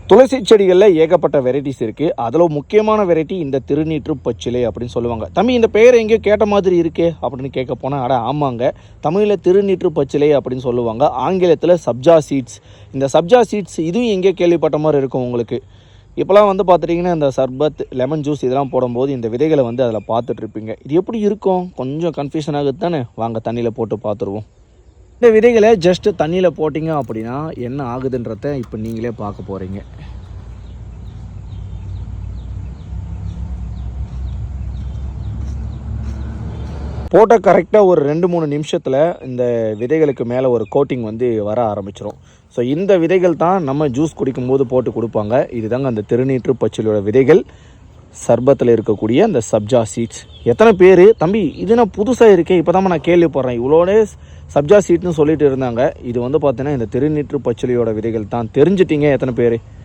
துளசி செடிகளில் ஏகப்பட்ட வெரைட்டிஸ் இருக்குது. அதில் முக்கியமான வெரைட்டி இந்த திருநீற்று பச்சிலை அப்படின்னு சொல்லுவாங்க. தம்பி, இந்த பெயரை எங்கேயோ கேட்ட மாதிரி இருக்கே அப்படின்னு கேட்க போனால், ஆமாங்க, தமிழில் திருநீற்று பச்சிலை அப்படின்னு சொல்லுவாங்க. ஆங்கிலத்தில் சப்ஜா சீட்ஸ். இந்த சப்ஜா சீட்ஸ் இதுவும் எங்கேயோ கேள்விப்பட்ட மாதிரி இருக்கும் உங்களுக்கு. இப்போலாம் பார்த்துட்டிங்கன்னா இந்த சர்பத், லெமன் ஜூஸ் இதெல்லாம் போடும்போது இந்த விதைகளை அதில் பார்த்துட்ருப்பீங்க. இது எப்படி இருக்கும்? கொஞ்சம் கன்ஃபியூஷன் ஆகுது தானே? வாங்க தண்ணியில் போட்டு பார்த்துருவோம். இந்த விதைகளை ஜஸ்ட்டு தண்ணியில் போட்டிங்க அப்படின்னா என்ன ஆகுதுன்றத இப்போ நீங்களே பார்க்க போகிறீங்க. போட்ட கரெக்டாக ஒரு 2-3 நிமிஷத்தில் இந்த விதைகளுக்கு மேலே ஒரு கோட்டிங் வர ஆரம்பிச்சிடும். ஸோ இந்த விதைகள் தான் நம்ம ஜூஸ் குடிக்கும்போது போட்டு கொடுப்பாங்க. இதுதாங்க அந்த திருநீற்று பச்சிலையோட விதைகள், சர்பத்தில் இருக்கக்கூடிய அந்த சப்ஜா சீட்ஸ். எத்தனை பேர் தம்பி இது நான் புதுசாக இருக்கேன், இப்போ தான் நான் கேள்விப்படுறேன், இவ்வளோட சப்ஜா சீட்னு சொல்லிட்டு இருந்தாங்க. இது பார்த்தீங்கன்னா இந்த திருநீற்று பச்சிலையோட விதைகள் தான். தெரிஞ்சிட்டிங்க எத்தனை பேர்?